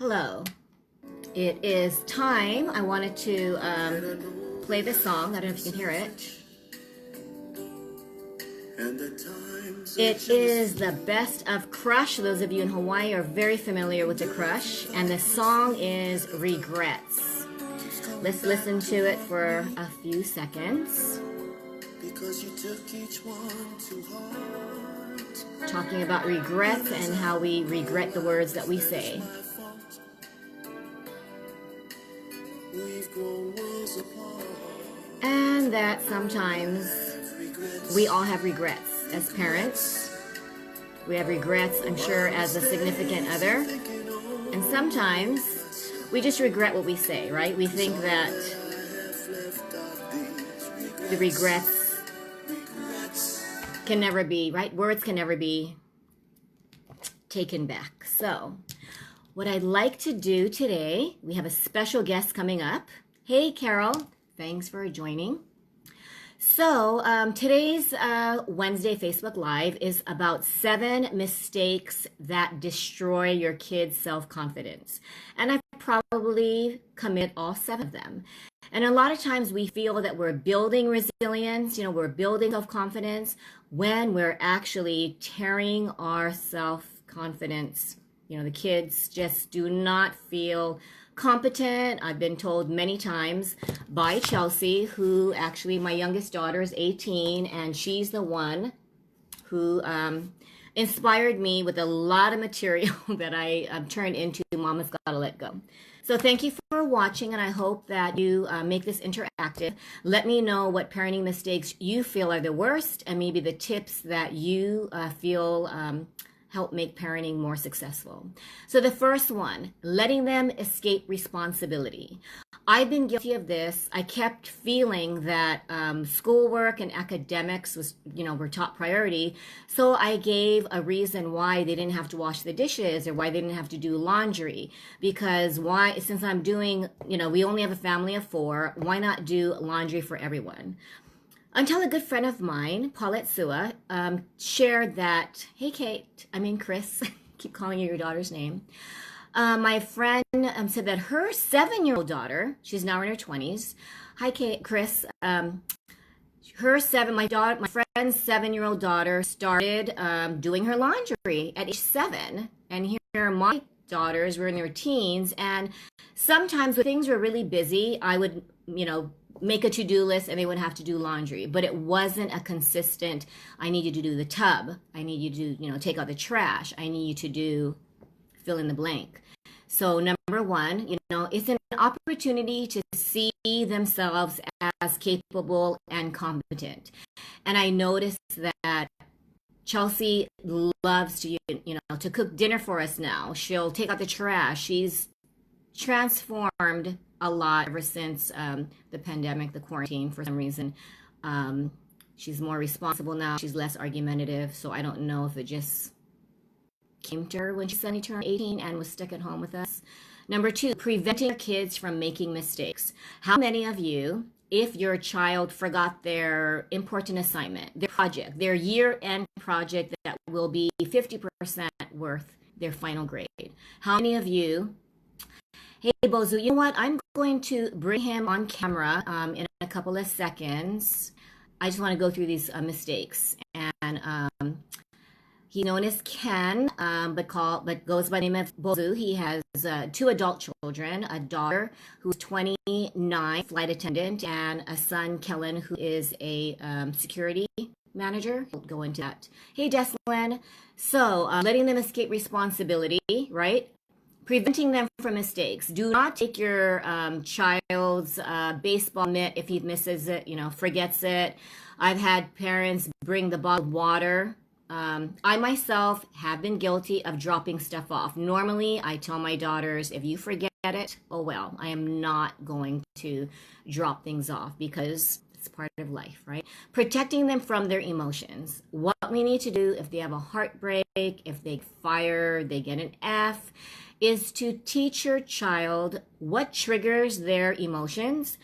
Hello. It is time. I wanted to play this song. I don't know if you can hear it. It is the best of Crush. Those of you in Hawaii are very familiar with the Crush. And the song is Regrets. Let's listen to it for a few seconds. Because you took each one to heart. Talking about regrets and how we regret the words that we say. And that sometimes we all have regrets as parents. We have regrets, I'm sure, as a significant other. And sometimes we just regret what we say, right? We think that the regrets can never be, right? Words can never be taken back. So what I'd like to do today, we have a special guest coming up. Hey, Carol. Thanks for joining. So today's Wednesday Facebook Live is about 7 mistakes that destroy your kids' self-confidence. And I've probably committed all 7 of them. And a lot of times we feel that we're building resilience, we're building self-confidence when we're actually tearing our self-confidence. The kids just do not feel competent. I've been told many times by Chelsea, who actually, my youngest daughter is 18, and she's the one who inspired me with a lot of material that I turned into Mama's Gotta Let Go. So thank you for watching, and I hope that you make this interactive. Let me know what parenting mistakes you feel are the worst, and maybe the tips that you feel help make parenting more successful. So the first one, letting them escape responsibility. I've been guilty of this. I kept feeling that schoolwork and academics were top priority. So I gave a reason why they didn't have to wash the dishes or why they didn't have to do laundry. Because since I'm doing, we only have a family of 4, why not do laundry for everyone? Until a good friend of mine, Paulette Sua, shared that, hey, Chris, keep calling you your daughter's name. My friend said that her 7-year-old daughter, she's now in her 20s. Hi, Chris. My friend's 7-year-old daughter started doing her laundry at age 7. And here my daughters were in their teens. And sometimes when things were really busy, I would, make a to-do list and they would have to do laundry, but it wasn't a consistent, I need you to do the tub, I need you to take out the trash, I need you to do fill in the blank. So number one, it's an opportunity to see themselves as capable and competent. And I noticed that Chelsea loves to cook dinner for us now. She'll take out the trash. She's transformed a lot ever since the pandemic, the quarantine. For some reason, she's more responsible now. She's less argumentative. So I don't know if it just came to her when she suddenly turned 18 and was stuck at home with us. Number 2, preventing your kids from making mistakes. How many of you, if your child forgot their important assignment, their project, their year-end project that will be 50% worth their final grade, how many of you, hey, Bozu, you know what? I'm going to bring him on camera in a couple of seconds. I just want to go through these mistakes. And he's known as Ken, but goes by the name of Bozu. He has 2 adult children, a daughter who's 29, flight attendant, and a son, Kellen, who is a security manager. We'll go into that. Hey, Deslin. So letting them escape responsibility, right? Preventing them from mistakes. Do not take your child's baseball mitt if he misses it, forgets it. I've had parents bring the bottled water. I myself have been guilty of dropping stuff off. Normally, I tell my daughters, if you forget it, oh well, I am not going to drop things off because it's part of life, right? Protecting them from their emotions. What we need to do if they have a heartbreak, if they fire, they get an F, is to teach your child what triggers their emotions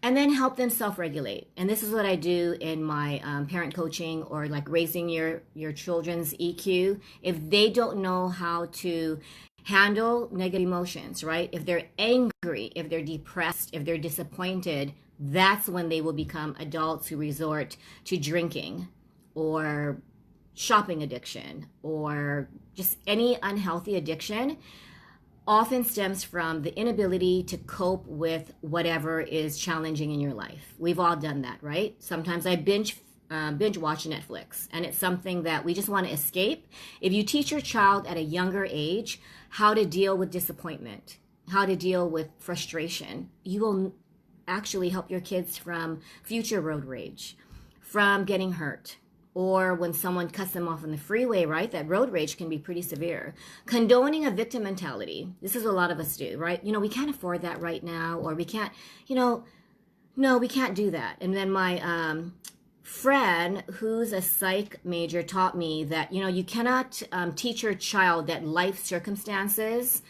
and then help them self-regulate. And this is what I do in my parent coaching or like raising your children's EQ. If they don't know how to handle negative emotions, right? If they're angry, if they're depressed, if they're disappointed, that's when they will become adults who resort to drinking or shopping addiction or just any unhealthy addiction. Often stems from the inability to cope with whatever is challenging in your life. We've all done that, right? Sometimes I binge watch Netflix, and it's something that we just want to escape. If you teach your child at a younger age how to deal with disappointment, how to deal with frustration, you will actually help your kids from future road rage, from getting hurt, or when someone cuts them off on the freeway, right? That road rage can be pretty severe. Condoning a victim mentality. This is what a lot of us do, right? We can't afford that right now, or we can't, no, we can't do that. And then my friend who's a psych major taught me that, you cannot teach your child that life circumstances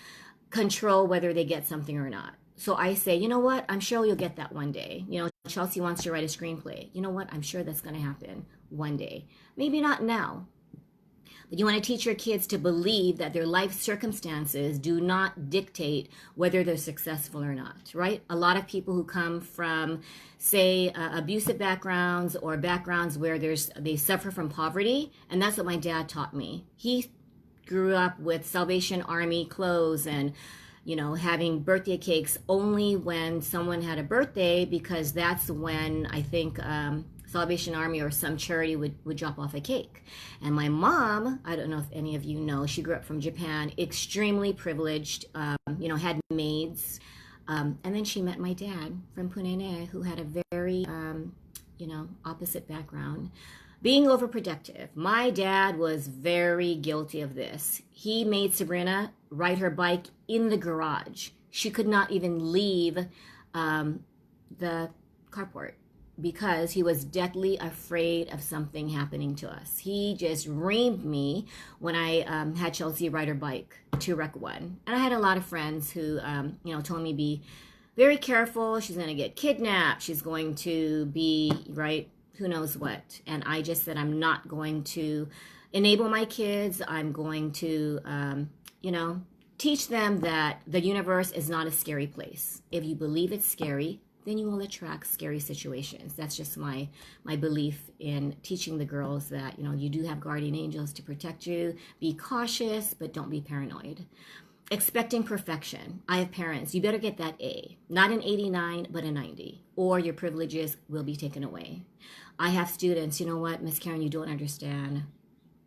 control whether they get something or not. So I say, you know what? I'm sure you'll get that one day. Chelsea wants to write a screenplay. You know what? I'm sure that's going to happen one day. Maybe not now. But you want to teach your kids to believe that their life circumstances do not dictate whether they're successful or not, right? A lot of people who come from, say, abusive backgrounds or backgrounds where they suffer from poverty, and that's what my dad taught me. He grew up with Salvation Army clothes and having birthday cakes only when someone had a birthday, because that's when I think Salvation Army or some charity would drop off a cake. And my mom, I don't know if any of you know, she grew up from Japan, extremely privileged, had maids. And then she met my dad from Punene, who had a very, opposite background. Being overprotective. My dad was very guilty of this. He made Sabrina ride her bike in the garage. She could not even leave the carport because he was deathly afraid of something happening to us. He just reamed me when I had Chelsea ride her bike to Rec 1. And I had a lot of friends who, told me be very careful. She's going to get kidnapped. She's going to be, right, who knows what. And I just said, I'm not going to enable my kids. I'm going to, teach them that the universe is not a scary place. If you believe it's scary, then you will attract scary situations. That's just my belief in teaching the girls that, you do have guardian angels to protect you. Be cautious, but don't be paranoid. Expecting perfection. I have parents. You better get that A. Not an 89, but a 90. Or your privileges will be taken away. I have students, you know what, Miss Karen, you don't understand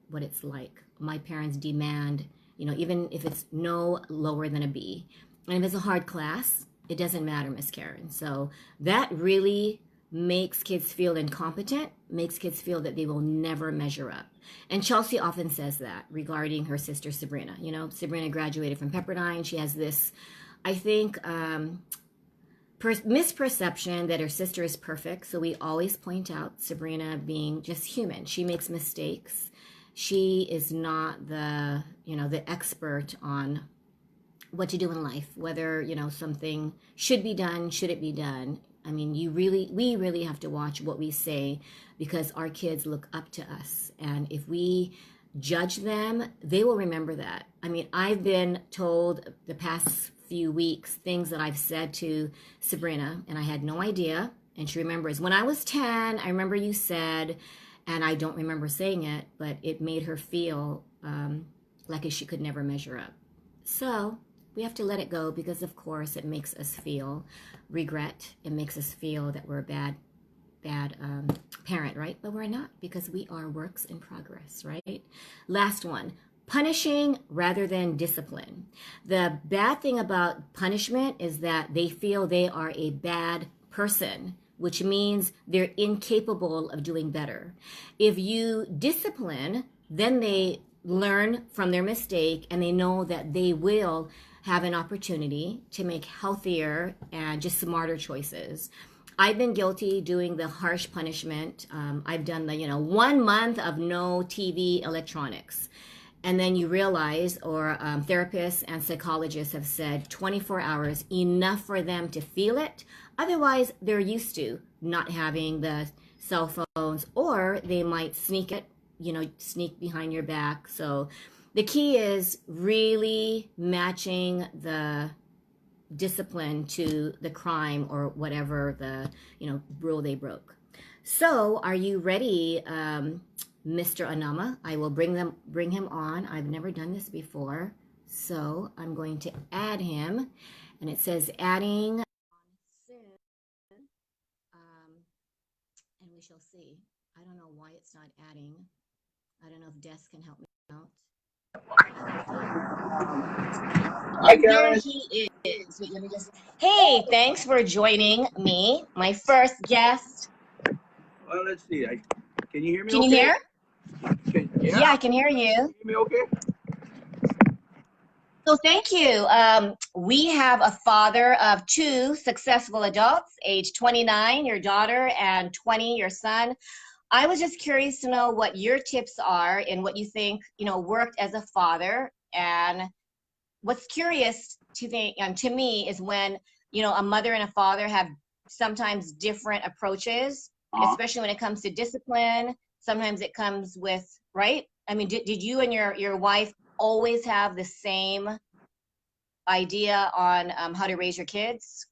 what it's like. My parents demand, even if it's no lower than a B. And if it's a hard class, it doesn't matter, Miss Karen. So that really makes kids feel incompetent, makes kids feel that they will never measure up. And Chelsea often says that regarding her sister Sabrina. Sabrina graduated from Pepperdine. She has this, I think, misperception that her sister is perfect. So we always point out Sabrina being just human. She makes mistakes. She is not the expert on what to do in life, whether, something should be done, should it be done. I mean, we really have to watch what we say because our kids look up to us. And if we judge them, they will remember that. I mean, I've been told the past few weeks things that I've said to Sabrina, and I had no idea. And she remembers, when I was 10, I remember you said, and I don't remember saying it, but it made her feel like she could never measure up. So we have to let it go because, of course, it makes us feel regret. It makes us feel that we're a bad parent, right? But we're not, because we are works in progress, right? Last one, punishing rather than discipline. The bad thing about punishment is that they feel they are a bad person, which means they're incapable of doing better. If you discipline, then they learn from their mistake and they know that they will have an opportunity to make healthier and just smarter choices. I've been guilty doing the harsh punishment. I've done the, 1 month of no TV electronics. And then you realize, or therapists and psychologists have said 24 hours, enough for them to feel it. Otherwise, they're used to not having the cell phones, or they might sneak it, sneak behind your back. So The key is really matching the discipline to the crime or whatever the rule they broke. So, are you ready, Mr. Anama? I will bring him on. I've never done this before, so I'm going to add him, and it says adding soon, and we shall see. I don't know why it's not adding. I don't know if Des can help me out. Hi, And there Karen. he is. Wait, let me just. Hey, thanks for joining me, my first guest. Well, let's see. Can you hear me Can you okay? hear? Yeah, Yeah? I can hear you. Can you hear me okay? So thank you. We have a father of two successful adults, age 29, your daughter, and 20, your son. I was just curious to know what your tips are and what you think, worked as a father. And what's curious to me is when, a mother and a father have sometimes different approaches, especially when it comes to discipline. Sometimes it comes with, right? I mean, did you and your wife always have the same idea on how to raise your kids?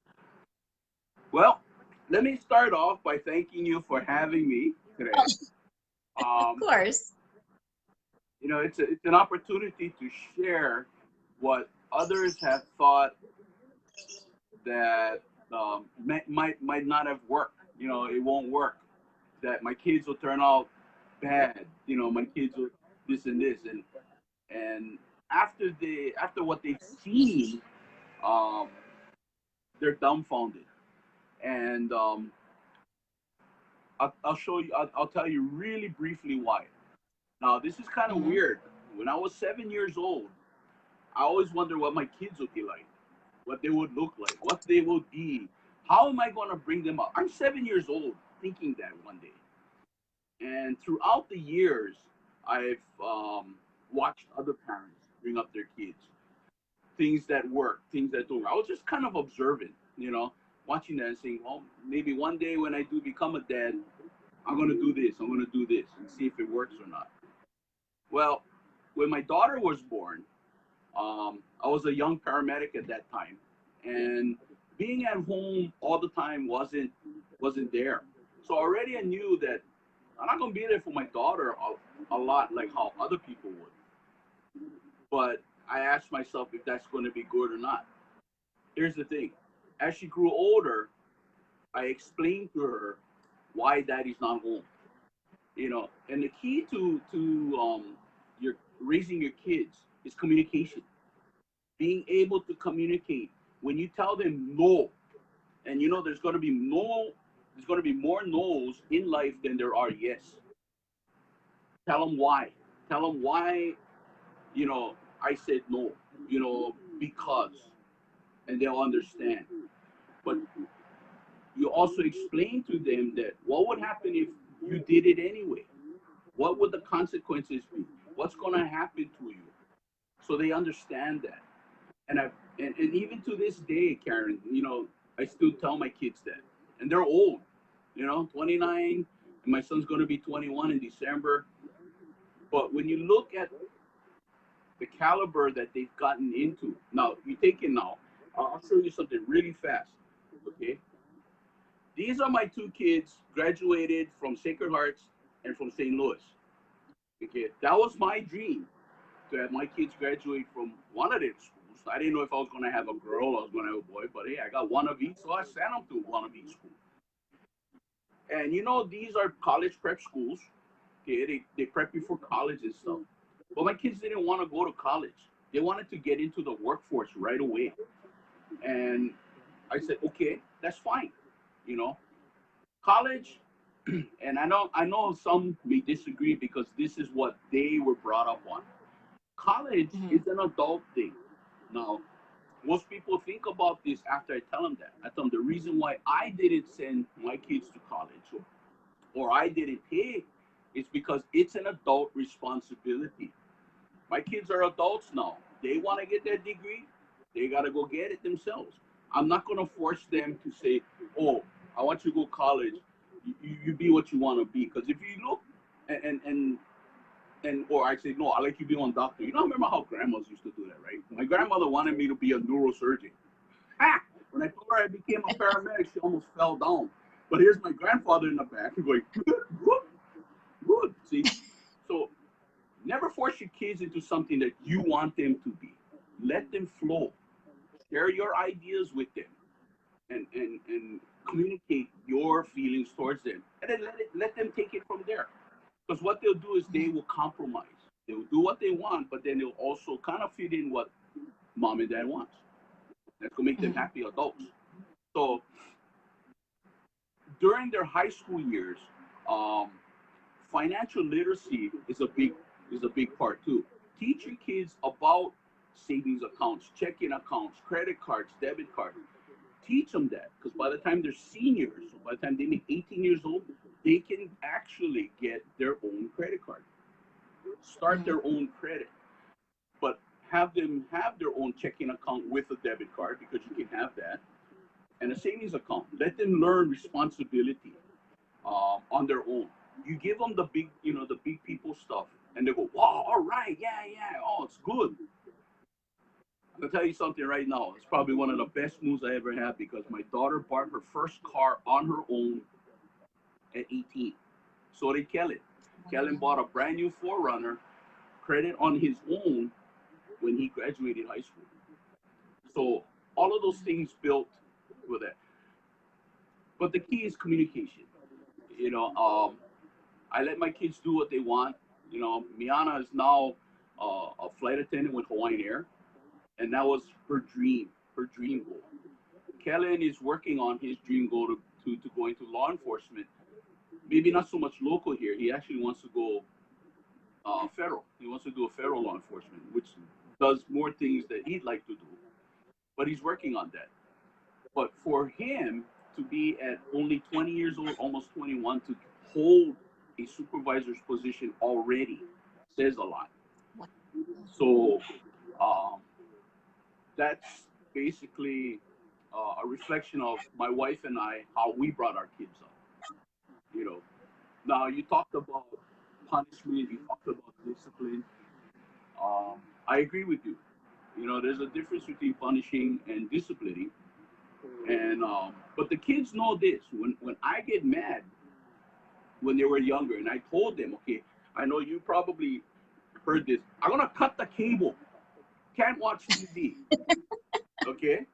Well, let me start off by thanking you for having me today. Of Um, course. it's an opportunity to share what others have thought that might not have worked. It won't work. That my kids will turn out bad. My kids will this and this and after what they've seen, um, they're dumbfounded. And I'll show you. I'll tell you really briefly why. Now, this is kind of Mm-hmm. weird. When I was 7 years old, I always wondered what my kids would be like, what they would look like, what they would be. How am I going to bring them up? I'm 7 years old thinking that one day. And throughout the years, I've watched other parents bring up their kids, things that work, things that don't work. I was just kind of observant, watching that and saying, well, maybe one day when I do become a dad, I'm going to do this, I'm going to do this, and see if it works or not. Well, when my daughter was born, I was a young paramedic at that time, and being at home all the time wasn't there. So already I knew that I'm not going to be there for my daughter a lot like how other people would. But I asked myself if that's going to be good or not. Here's the thing: as she grew older, I explained to her why daddy's not home. And the key to your raising your kids is communication. Being able to communicate. When you tell them no, and there's going to be more no's in life than there are yes. Tell them why. Tell them why. I said no. Because, and they'll understand. But you also explain to them that what would happen if you did it anyway. What would the consequences be? What's going to happen to you? So they understand that. And even to this day, Karen, I still tell my kids that. And they're old, 29, and my son's going to be 21 in December. But when you look at the caliber that they've gotten into, now, you take it now, I'll show you something really fast, okay? These are my two kids, graduated from Sacred Hearts and from St. Louis. Okay, that was my dream, to have my kids graduate from one of their schools. I didn't know if I was going to have a girl or I was going to have a boy, but hey, I got one of each, so I sent them to one of each school. And these are college prep schools. Okay, they prep you for college and stuff. But my kids didn't want to go to college. They wanted to get into the workforce right away. And I said, okay, that's fine. You know, college, and I know some may disagree because this is what they were brought up on. College Mm-hmm. is an adult thing. Now, most people think about this after I tell them that. I tell them the reason why I didn't send my kids to college or I didn't pay is because it's an adult responsibility. My kids are adults now. They want to get their degree, they got to go get it themselves. I'm not going to force them to say, oh, I want you to go to college. You be what you want to be. Because if you look, and And or I say, no, I like you being a doctor. You know, remember how grandmas used to do that, right? My grandmother wanted me to be a neurosurgeon. Ha! When I told her I became a paramedic, she almost fell down. But here's my grandfather in the back going, good, good, good. See? So never force your kids into something that you want them to be. Let them flow. Share your ideas with them and communicate your feelings towards them. And then let them take it from there. Because what they'll do is they will compromise. They'll do what they want, but then they'll also kind of fit in what mom and dad wants. That's gonna make them happy adults. So during their high school years, um, financial literacy is a big part too. Teach your kids about savings accounts, checking accounts, credit cards, debit cards. Teach them that because by the time they're seniors, so by the time they make 18 years old, they can actually get their own credit card, start their own credit, but have them have their own checking account with a debit card because you can have that and a savings account. Let them learn responsibility on their own. You give them the big, the big people stuff, and they go, "Wow, all right, yeah, yeah, oh, it's good." I'm gonna tell you something right now. It's probably one of the best moves I ever had because my daughter bought her first car on her own at 18. So did Kellen. Kellen bought a brand new Forerunner, credit on his own when he graduated high school. So all of those things built with that. But the key is communication. You know, I let my kids do what they want. You know, Miana is now a flight attendant with Hawaiian Air, and that was her dream goal. Kellen is working on his dream goal to go into law enforcement. Maybe not so much local here. He actually wants to go federal. He wants to do a federal law enforcement, which does more things that he'd like to do. But he's working on that. But for him to be at only 20 years old, almost 21, to hold a supervisor's position already says a lot. So um, that's basically a reflection of my wife and I, how we brought our kids up. You know, now you talked about punishment, you talked about discipline. I agree with you. You know, there's a difference between punishing and disciplining. And but the kids know this. When I get mad when they were younger, and I told them, okay, I know you probably heard this. I'm gonna cut the cable. Can't watch TV. Okay.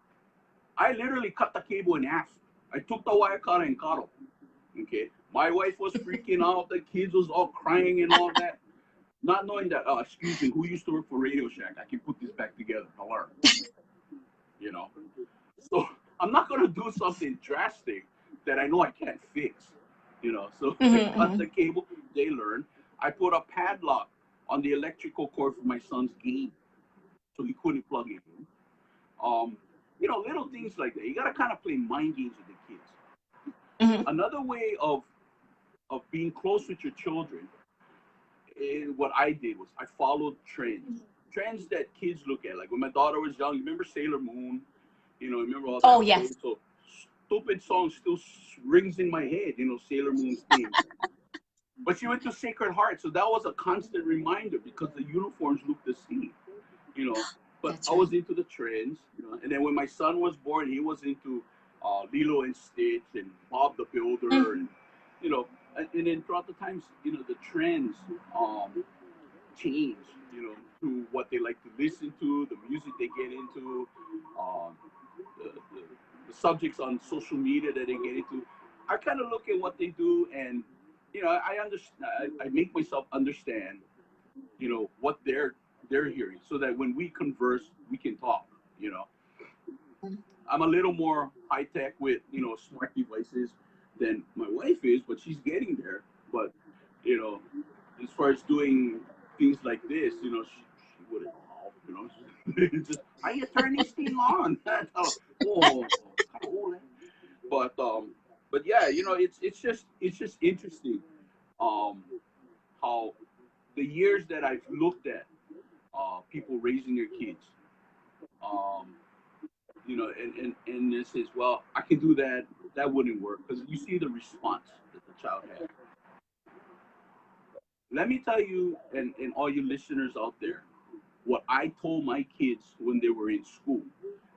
I literally cut the cable in half. I took the wire cutter and cut them. Okay. My wife was freaking out. The kids was all crying and all that. Not knowing that, excuse me, who used to work for Radio Shack? I can put this back together. I'll learn. You know. So I'm not gonna do something drastic that I know I can't fix. You know. So I cut the cable. They learn. I put a padlock on the electrical cord for my son's game, so he couldn't plug it in. Um, you know, little things like that. You gotta kind of play mind games with the kids. Another way of being close with your children, what I did was I followed trends that kids look at. Like when my daughter was young, you remember Sailor Moon? You know, remember all that? Oh, yes. So stupid song still rings in my head. You know, Sailor Moon's theme. But she went to Sacred Heart, so that was a constant reminder because the uniforms looked the same. You know, but That's I was right. into the trends. You know, and then when my son was born, he was into Lilo and Stitch and Bob the Builder, and you know, and then throughout the times, you know, the trends change. You know, to what they like to listen to, the music they get into, um, the subjects on social media that they get into. I kind of look at what they do, and you know, I understand. I make myself understand, you know, what they're hearing, so that when we converse, we can talk. You know, I'm a little more high tech with smart devices than my wife is, but she's getting there. But you know, as far as doing things like this, you know, she wouldn't know. You know, it's just how you turn this thing on. Oh, but but yeah, you know, it's just interesting um how the years that I've looked at people raising their kids, um you know, and this is, well, I can do that. That wouldn't work because you see the response that the child has. Let me tell you, and all you listeners out there, what I told my kids when they were in school.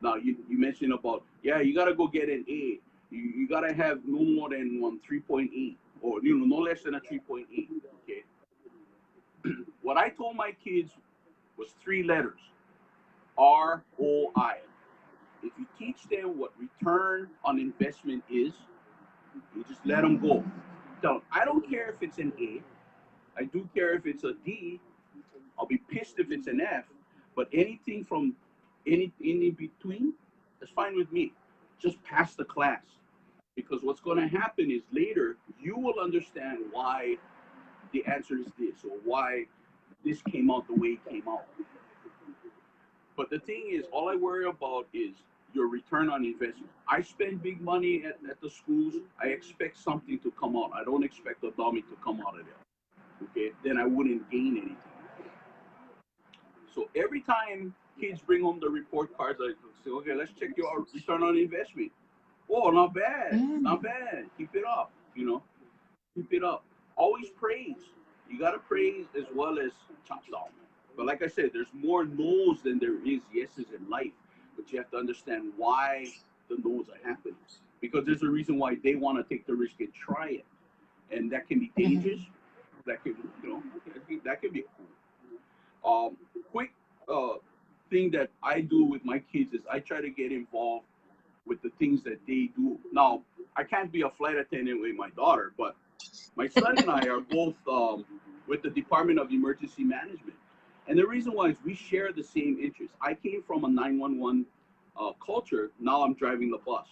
Now, you mentioned about, yeah, you got to go get an A. You got to have no more than 3.8, or, no less than a 3.8. Okay. What I told my kids was three letters: ROI. If you teach them what return on investment is, you just let them go. Tell them, I don't care if it's an A. I do care if it's a D. I'll be pissed if it's an F. But anything from any in between, that's fine with me. Just pass the class. Because what's going to happen is later you will understand why the answer is this, or why this came out the way it came out. But the thing is, all I worry about is your return on investment. I spend big money at the schools. I expect something to come out. I don't expect a dummy to come out of there. Okay, then I wouldn't gain anything. So every time kids bring home the report cards, I say, okay, let's check your return on investment. Oh, not bad, not bad. Keep it up, keep it up. Always praise. You gotta praise as well as chops off. But like I said, there's more no's than there is yeses in life. But you have to understand why the no's are happening. Because there's a reason why they want to take the risk and try it. And that can be dangerous. That can, that can be cool. Quick thing that I do with my kids is I try to get involved with the things that they do. Now, I can't be a flight attendant with my daughter, but my son and I are both with the Department of Emergency Management. And the reason why is we share the same interests. I came from a 911 culture. Now I'm driving the bus.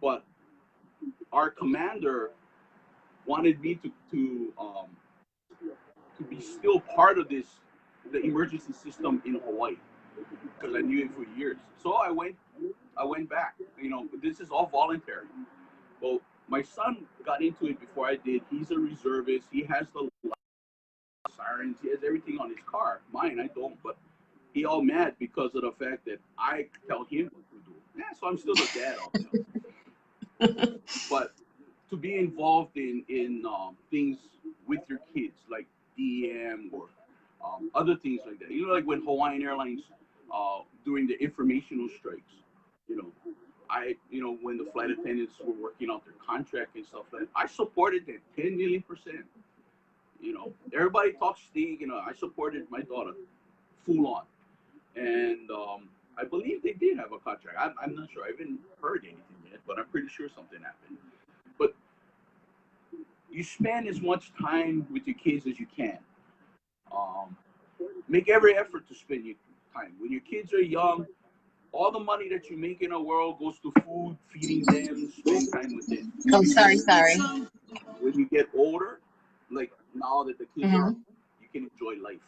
But our commander wanted me to be still part of the emergency system in Hawaii, because I knew it for years. So I went back. This is all voluntary. Well, my son got into it before I did. He's a reservist. He has the sirens. He has everything on his car. Mine, I don't. But he all mad because of the fact that I tell him what to do. Yeah, so I'm still the dad out there. But to be involved in things with your kids, like DM or other things like that. Like when Hawaiian Airlines during the informational strikes, when the flight attendants were working out their contract and stuff like that, I supported them 10 million percent. Everybody talks stink. I supported my daughter full on, and I believe they did have a contract. I'm not sure. I haven't heard anything yet, but I'm pretty sure something happened. But you spend as much time with your kids as you can. Make every effort to spend your time. When your kids are young, all the money that you make in the world goes to food, feeding them, spending time with them. Oh, sorry. When you get older, like now that the kids are, you can enjoy life.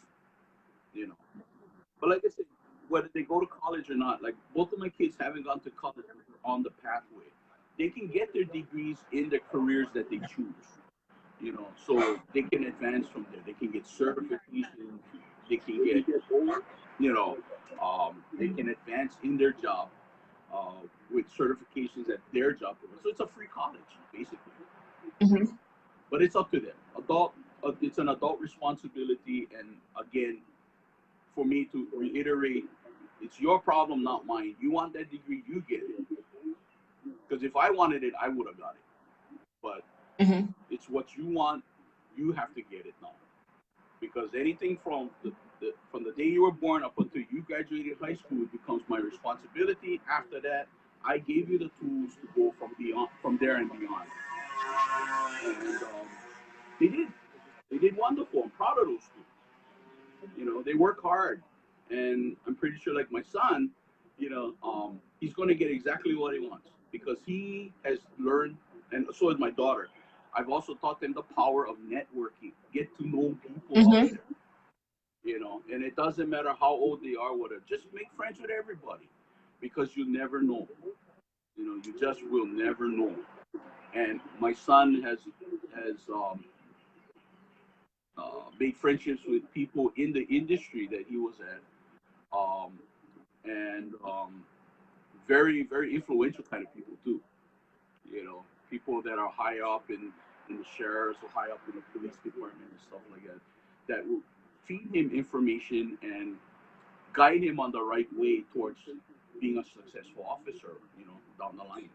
But like I said, whether they go to college or not, like both of my kids haven't gone to college, but they're on the pathway. They can get their degrees in the careers that they choose. So they can advance from there. They can get certifications. They can get, they can advance in their job with certifications at their job. So it's a free college, basically. But it's up to them. It's an adult responsibility. And again, for me to reiterate, it's your problem, not mine. You want that degree, you get it. Because if I wanted it, I would have got it. But it's what you want. You have to get it now. Because anything from the day you were born up until you graduated high school becomes my responsibility. After that, I gave you the tools to go from there and beyond. And they did wonderful. I'm proud of those students. They work hard, and I'm pretty sure, like my son, he's going to get exactly what he wants because he has learned, and so is my daughter. I've also taught them the power of networking. Get to know people out there. And it doesn't matter how old they are, whatever. Just make friends with everybody, because you never know. You just will never know. And my son has made friendships with people in the industry that he was at, and very, very influential kind of people too. People that are high up in the sheriffs or high up in the police department and stuff like that, that will feed him information and guide him on the right way towards being a successful officer, down the line.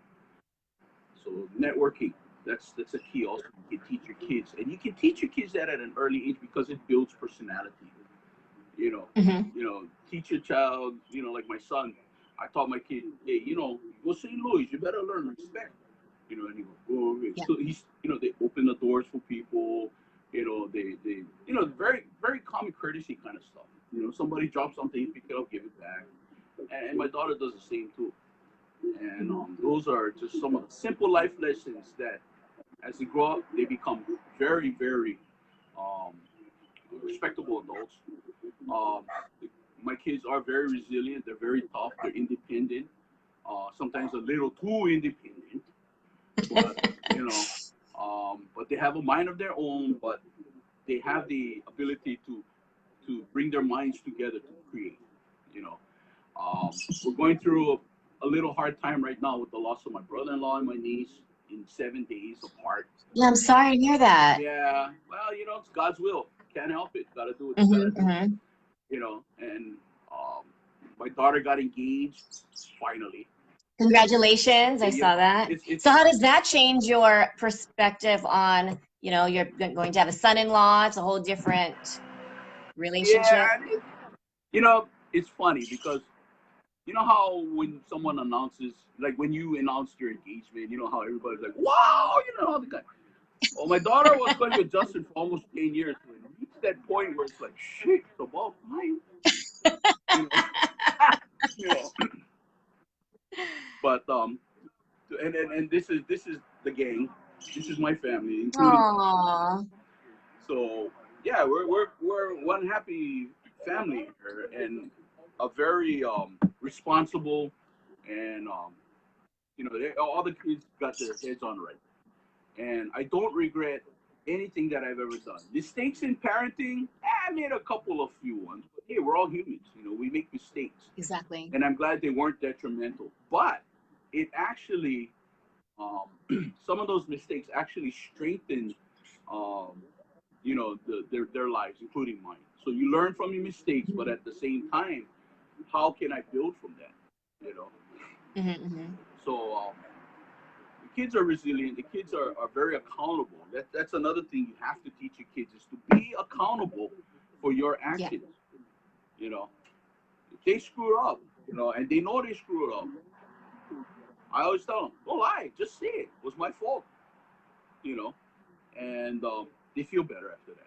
So networking, that's a key. Also, you can teach your kids, and you can teach your kids that at an early age because it builds personality. You know, Mm-hmm. teach your child. Like my son, I taught my kid, hey, go St. Louis, you better learn respect. And he go, oh, okay. Yeah. So he's, they open the doors for people. They, very, very common courtesy kind of stuff. Somebody drops something, you pick it up, give it back. And my daughter does the same too. And those are just some of the simple life lessons that, as they grow up, they become very, very um, respectable adults. Um, my kids are very resilient. They're very tough. They're independent. Sometimes a little too independent, but but they have a mind of their own. But they have the ability to bring their minds together to create. You know, we're going through a little hard time right now with the loss of my brother-in-law and my niece in 7 days apart. Yeah, I'm sorry to hear that. Yeah, well, it's God's will. Can't help it. Got to do what you got to Mm-hmm, do. mm-hmm. And my daughter got engaged finally. Congratulations, I You know, saw that. it's So how does that change your perspective on, you're going to have a son-in-law? It's a whole different relationship. yeah, it's funny because how when someone announces, like when you announced your engagement, how everybody's like, wow, how the guy. Well, my daughter was going to get Justin for almost 10 years. So it reached that point where it's like, shit, it's about time. You know, you know. But and this is the gang. This is my family, including. Aww. So yeah, we're one happy family here, and a very responsible, and all the kids got their heads on right, and I don't regret anything that I've ever done. Mistakes in parenting, I made a couple of few ones, but hey, we're all humans, we make mistakes, Exactly. and I'm glad they weren't detrimental. But it actually, some of those mistakes actually strengthened, um, their lives, including mine. So you learn from your mistakes, but at the same time, how can I build from that? You know. Mm-hmm, mm-hmm. So the kids are resilient. The kids are very accountable. That's another thing you have to teach your kids is to be accountable for your Yeah. actions. You know, if they screw up, and they know they screwed up, I always tell them, don't lie, just say it was my fault. You know, and they feel better after that.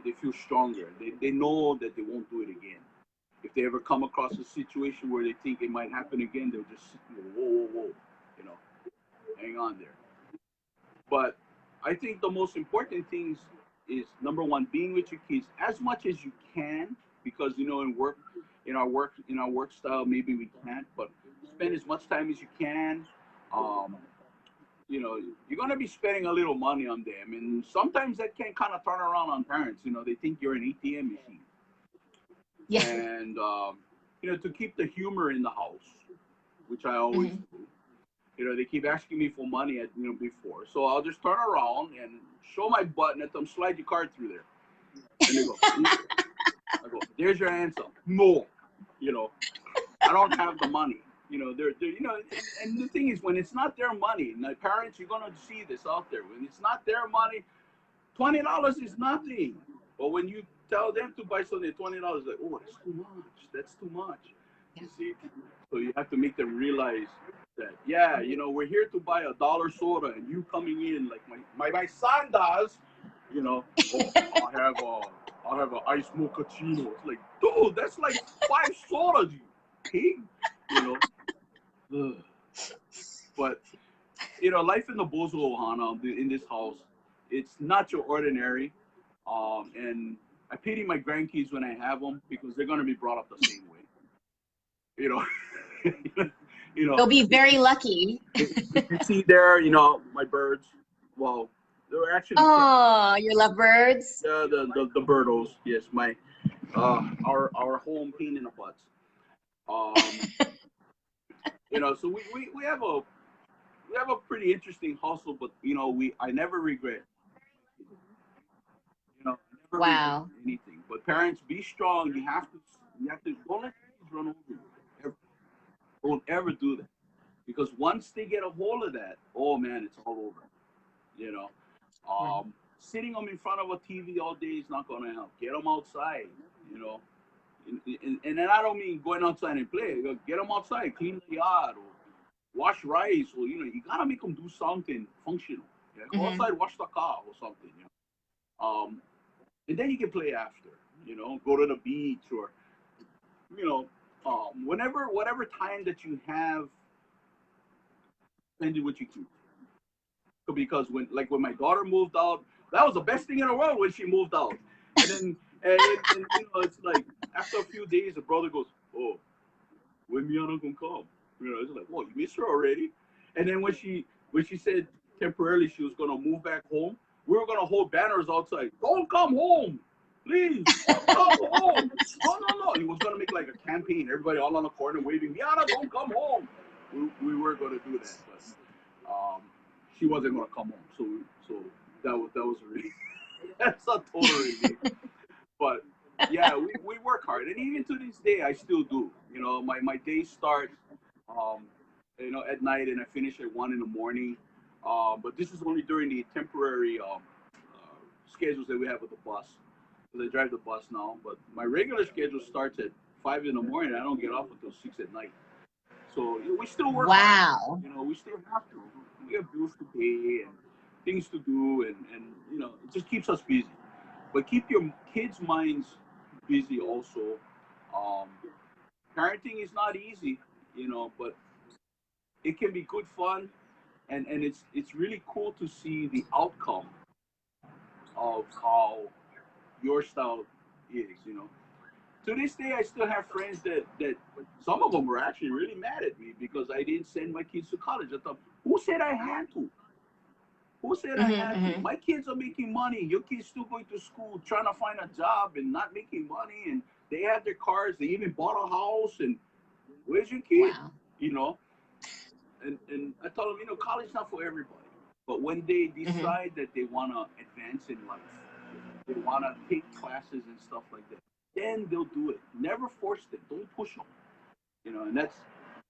They feel stronger. They know that they won't do it again. If they ever come across a situation where they think it might happen again, they'll just whoa, whoa, whoa, you know, hang on there. But I think the most important things is number one, being with your kids as much as you can, because in our work style, maybe we can't, but spend as much time as you can. Um, you're gonna be spending a little money on them, and sometimes that can kind of turn around on parents. They think you're an ATM machine, Yeah. and to keep the humor in the house, which I always Mm-hmm. do. They keep asking me for money before, so I'll just turn around and show my butt and let them slide your card through there, and they go. I go, there's your answer. No, I don't have the money. They're and the thing is, when it's not their money, and the parents, you're gonna see this out there. When it's not their money, $20 is nothing. But when you tell them to buy something at $20, like, oh, that's too much. That's too much. Yeah. You see, so you have to make them realize that, yeah, we're here to buy $1 soda, and you coming in like my son does, oh, I'll have an ice mochaccino. It's like, dude, that's like 5 sodas, you pig. Ugh. But life in the Bozu Ohana, in this house, it's not your ordinary. And I pity my grandkids when I have them because they're gonna be brought up the same way. You know, They'll be very lucky. if you see there, my birds. Well, they're actually Oh, your lovebirds. the birdos. Yes, my our home pain in the butts. So we have we have a pretty interesting hustle, but you know, I never regret. You know, I never regret Wow. anything. But parents, be strong. You have to don't let the kids run over you. Ever, don't ever do that because once they get a hold of that, oh man, it's all over. You know, Right. sitting them in front of a TV all day is not going to help. Get them outside. You know, and then I don't mean going outside and play. Get them outside, clean the yard, or wash rice, or you know, you gotta make them do something functional. Yeah, go Mm-hmm. outside, wash the car or something. You know, and then you can play after. You know, go to the beach or you know, whatever time that you have, spend it with your kids. Because when my daughter moved out, that was the best thing in the world when she moved out. And then and you know, it's like after a few days, the brother goes, "Oh, when Miana gonna come?" You know, it's like, "What? You miss her already?" And then when she said temporarily she was gonna move back home, we were gonna hold banners outside. Don't come home, please. Don't come home. No, no, no. He was gonna make like a campaign. Everybody all on the corner waving, Miana, don't come home. We were gonna do that, but she wasn't gonna come home. So that was really that's a total relief. But yeah, we work hard, and even to this day, I still do. You know, my days start, um, you know, at night, and I finish at 1 in the morning. But this is only during the temporary schedules that we have with the bus, because I drive the bus now. But my regular schedule starts at 5 in the morning. I don't get off until 6 at night. So you know, we still work hard. Wow. You know, we still have to. We have bills to pay and things to do, and you know, it just keeps us busy. But keep your kids' minds busy also. Um, Parenting is not easy, you know, but it can be good fun, and it's really cool to see the outcome of how your style is, you know. To this day, I still have friends that some of them were actually really mad at me because I didn't send my kids to college. I thought, who said I had to? Who said I Mm-hmm. had to? Mm-hmm. My kids are making money. Your kids still going to school, trying to find a job and not making money. And they have their cars. They even bought a house. And where's your kid? Wow. You know. And I told them, you know, college is not for everybody. But when they Mm-hmm. decide that they want to advance in life, they want to take classes and stuff like that, then they'll do it. Never force them. Don't push them. You know, and that's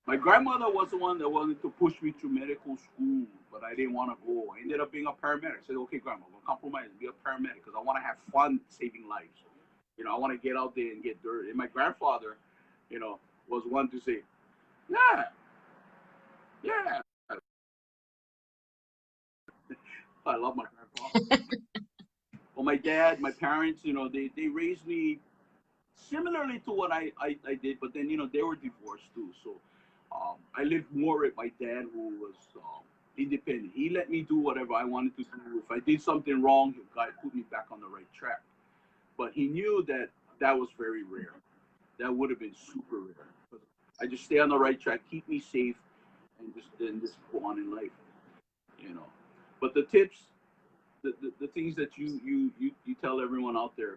my grandmother was the one that wanted to push me through medical school, but I didn't want to go. I ended up being a paramedic. I said, okay, grandma, I'm gonna compromise and be a paramedic because I want to have fun saving lives. You know, I want to get out there and get dirty. And my grandfather, you know, was one to say, yeah, yeah. I love my grandpa. Well, my dad, my parents, you know, they raised me similarly to what I did, but then, you know, they were divorced too. So I lived more with my dad, who was independent. He let me do whatever I wanted to do. If I did something wrong, he put me back on the right track. But he knew that that was very rare. That would have been super rare. But I just stay on the right track, keep me safe, and just go on in life, you know. But the tips, the things that you tell everyone out there,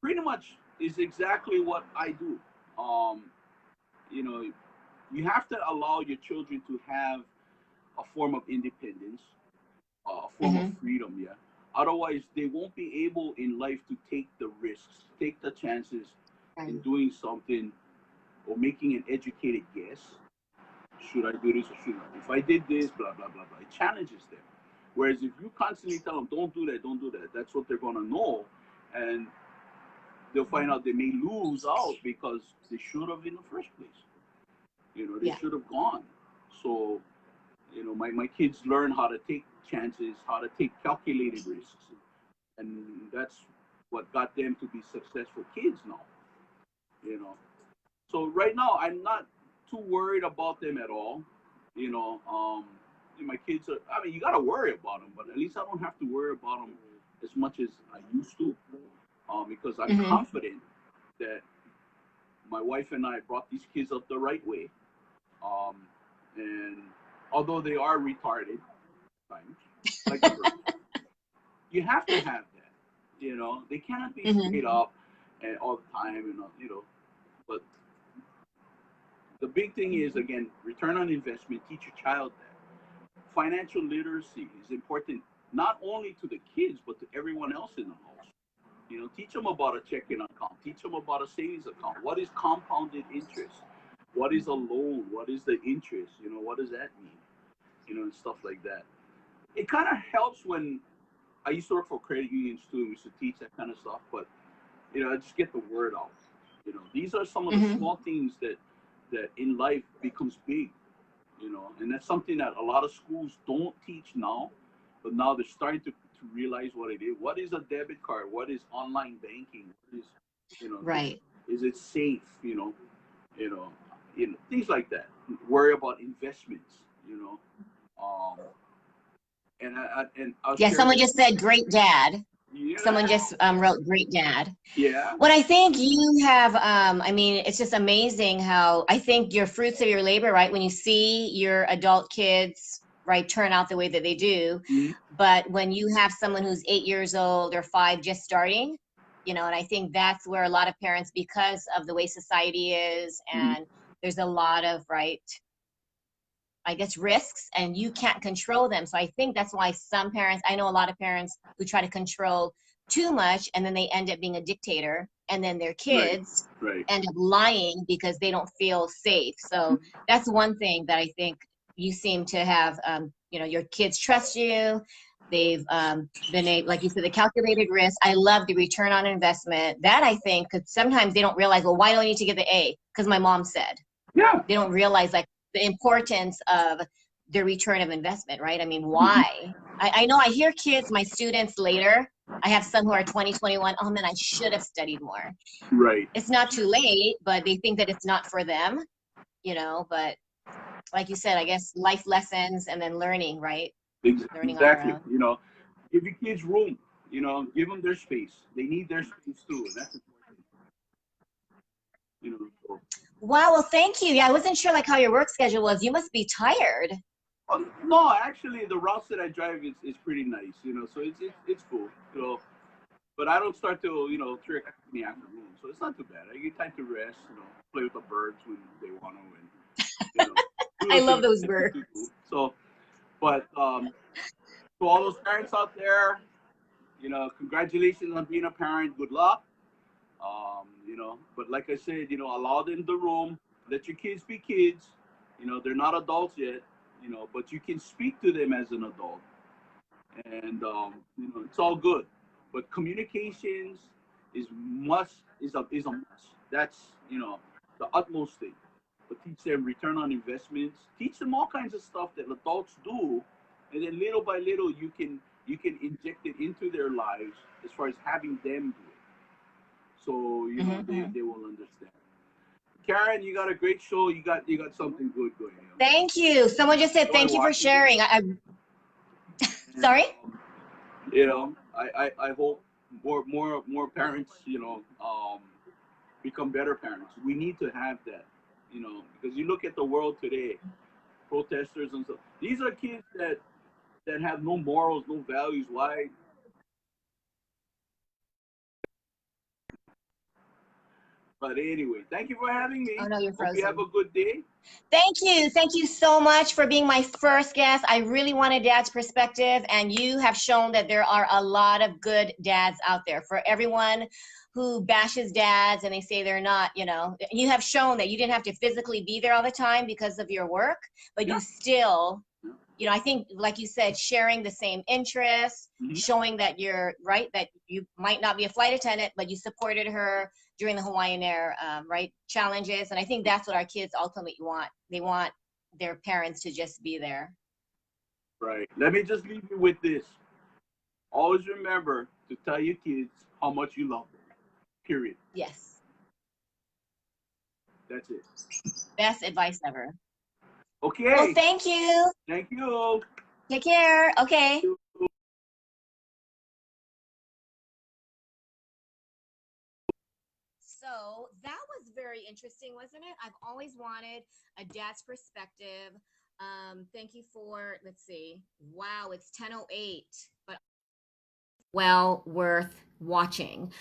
pretty much is exactly what I do. Um, you know, you have to allow your children to have a form of independence, a form of Mm-hmm. freedom. Yeah. Otherwise, they won't be able in life to take the risks, take the chances in Right. doing something or making an educated guess. Should I do this or should I? If I did this, blah blah blah blah. It challenges them. Whereas if you constantly tell them, don't do that, don't do that, that's what they're gonna know, and they'll find out they may lose out because they should have in the first place. You know, they Yeah. should have gone. So, you know, my kids learn how to take chances, how to take calculated risks. And that's what got them to be successful kids now, you know. So right now I'm not too worried about them at all. You know, my kids are, I mean, you gotta worry about them, but at least I don't have to worry about them as much as I used to, because I'm Mm-hmm. confident that my wife and I brought these kids up the right way. Um, and although they are retarded at times, like the girls, you have to have that. You know, they cannot be Mm-hmm. straight up and all the time, and you know. But the big thing is again, return on investment. Teach your child that financial literacy is important not only to the kids but to everyone else in the house. You know, teach them about a checking account. Teach them about a savings account. What is compounded interest? What is a loan? What is the interest? You know, what does that mean? You know, and stuff like that. It kind of helps when I used to work for credit unions too. We used to teach that kind of stuff, but you know, I just get the word out. You know, these are some of the Mm-hmm. small things that in life becomes big. You know, and that's something that a lot of schools don't teach now, but now they're starting to realize what it is. What is a debit card? What is online banking? What is, you know, Right. is it safe? You know, things like that. Worry about investments. You know, um, and I'll Yeah, share someone this. just said great dad. Someone Yeah, just wrote great dad. yeah, What I think you have, I mean, it's just amazing how I think your fruits of your labor, right? When you see your adult kids, right, turn out the way that they do. mm, But when you have someone who's 8 years old or five just starting, and I think that's where a lot of parents, because of the way society is, mm, and there's a lot of, right, I guess, risks, and you can't control them. So I think that's why some parents, I know a lot of parents who try to control too much, and then they end up being a dictator, and then their right, kids right, end up lying because they don't feel safe. So mm, that's one thing that I think you seem to have. Your kids trust you. They've been a, like you said, the calculated risk. I love the return on investment. That I think, because sometimes they don't realize, well, why do I need to get the A? Because my mom said. yeah, They don't realize like the importance of the return of investment, right? I mean, mhm, why? I know I hear kids, my students later, I have some who are 20, 21. Oh man, I should have studied more. right, It's not too late, but they think that it's not for them, but like you said, I guess life lessons and then learning, right? Learning on our exactly. own. You know, give your kids room. You know, give them their space. They need their space too, and that's important. You know, so, Wow, well, thank you. Yeah, I wasn't sure like how your work schedule was. You must be tired. no, actually, the routes that I drive is pretty nice. You know, so it's cool. You know, but I don't start till 3 o'clock in the afternoon, so it's not too bad. I get time to rest. You know, play with the birds when they want to, and you know, do I the love things those that I need to do. birds. So, but to all those parents out there, congratulations on being a parent. Good luck. But like I said, allow them the room. Let your kids be kids. They're not adults yet. But you can speak to them as an adult, and it's all good. But communications is a must. That's the utmost thing. But teach them return on investments. Teach them all kinds of stuff that adults do, and then little by little you can inject it into their lives as far as having them do it. So they, Hmm. they will understand. Karen, you got a great show. You got something good going. Thank you. Someone just said Enjoy thank you for watching it, sharing. and Sorry? I hope more parents become better parents. We need to have that, because you look at the world today, protesters and stuff. These are kids that have no morals, no values. Why? But anyway, thank you for having Oh me. no, you're Hope you have frozen. a good day. Thank you. Thank you so much for being my first guest. I really wanted Dad's perspective, and you have shown that there are a lot of good dads out there. For everyone who bashes dads and they say they're not, you have shown that you didn't have to physically be there all the time because of your work, but Yeah. you still, I think, like you said, sharing the same interests, Hmm. showing that you're right, that you might not be a flight attendant, but you supported her during the Hawaiian Air, right, challenges. And I think that's what our kids ultimately want. They want their parents to just be there. Right. Let me just leave you with this. Always remember to tell your kids how much you love them. Period. Yes. That's it. Best advice ever. Well, Okay. thank you. Thank you. Take care. Okay. So that was very interesting, wasn't it? I've always wanted a dad's perspective. Thank you for, let's see. Wow, it's 10:08, but well worth watching.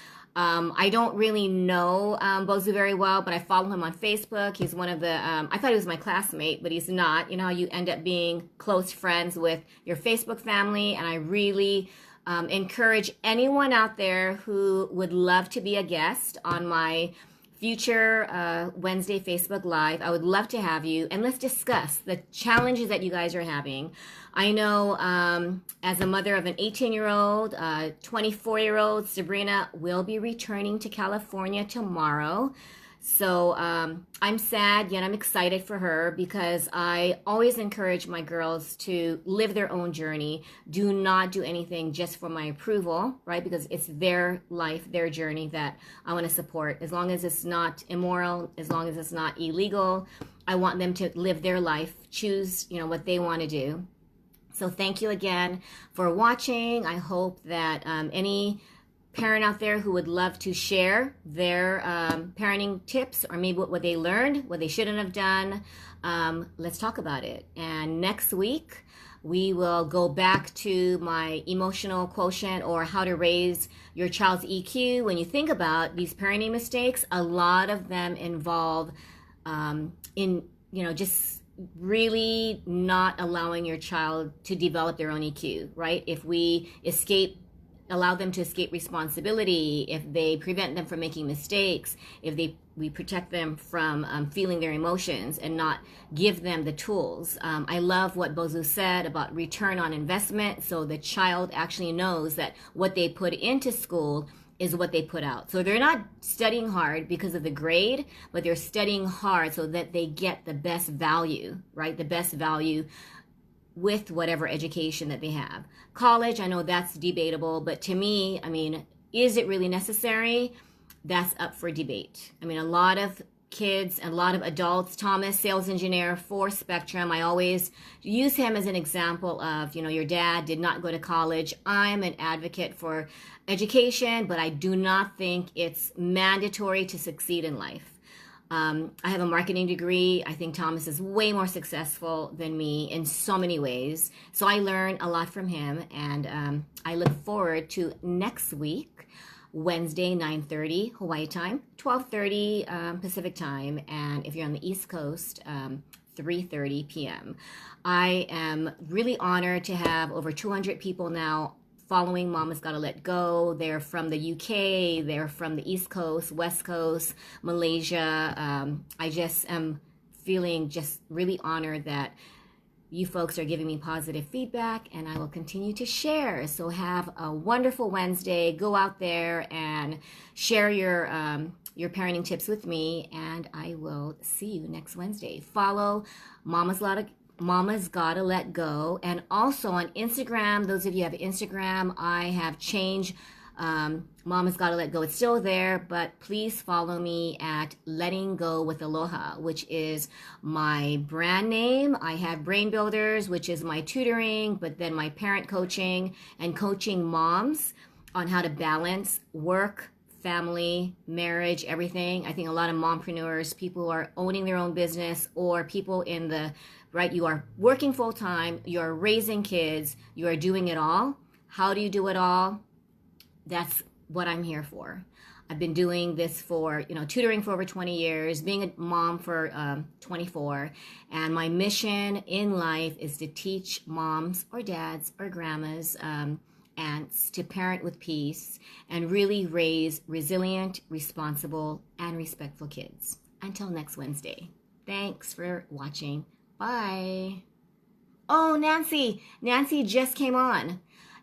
I don't really know Bozu very well, but I follow him on Facebook. He's one of the, I thought he was my classmate, but he's not. You know how you end up being close friends with your Facebook family, and I really encourage anyone out there who would love to be a guest on my future Wednesday Facebook Live. I would love to have you, and let's discuss the challenges that you guys are having. I know as a mother of an 18-year-old, 24-year-old, Sabrina will be returning to California tomorrow. So I'm sad, yet I'm excited for her because I always encourage my girls to live their own journey. Do not do anything just for my approval, right? Because it's their life, their journey that I want to support. As long as it's not immoral, as long as it's not illegal, I want them to live their life, choose, what they want to do. So thank you again for watching. I hope that any parent out there who would love to share their parenting tips or maybe what they learned, what they shouldn't have done, let's talk about it. And next week, we will go back to my emotional quotient or how to raise your child's EQ. When you think about these parenting mistakes, a lot of them involve just really not allowing your child to develop their own EQ, right? If we allow them to escape responsibility, if they prevent them from making mistakes, if we protect them from feeling their emotions and not give them the tools. I love what Bozu said about return on investment, so the child actually knows that what they put into school is what they put out. So they're not studying hard because of the grade, but they're studying hard so that they get the best value, right? The best value with whatever education that they have. College, I know that's debatable, but to me, is it really necessary? That's up for debate. A lot of kids and a lot of adults, Thomas, sales engineer for Spectrum, I always use him as an example of, your dad did not go to college. I'm an advocate for education, but I do not think it's mandatory to succeed in life. I have a marketing degree. I think Thomas is way more successful than me in so many ways. So I learn a lot from him, and I look forward to next week, Wednesday, 9:30 Hawaii time, 12:30 Pacific time, and if you're on the East Coast, 3:30 p.m. I am really honored to have over 200 people now following Mama's Gotta Let Go. They're from the UK, they're from the East Coast, West Coast, Malaysia. I just am feeling just really honored that you folks are giving me positive feedback, and I will continue to share. So have a wonderful Wednesday. Go out there and share your parenting tips with me, and I will see you next Wednesday. Follow Mama's Gotta Let Go. And also on Instagram, those of you who have Instagram, I have changed Mama's Gotta Let Go. It's still there, but please follow me at Letting Go with Aloha, which is my brand name. I have Brain Builders, which is my tutoring, but then my parent coaching and coaching moms on how to balance work, family, marriage, everything. I think a lot of mompreneurs, people who are owning their own business, or people you are working full time, you're raising kids, you are doing it all. How do you do it all? That's what I'm here for. I've been doing this for, tutoring for over 20 years, being a mom for 24. And my mission in life is to teach moms or dads or grandmas aunts to parent with peace and really raise resilient, responsible, and respectful kids. Until next Wednesday. Thanks for watching. Bye. Oh, Nancy just came on.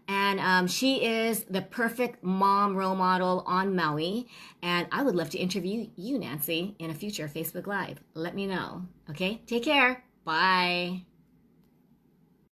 And she is the perfect mom role model on Maui. And I would love to interview you, Nancy, in a future Facebook Live. Let me know. Okay? Take care. Bye.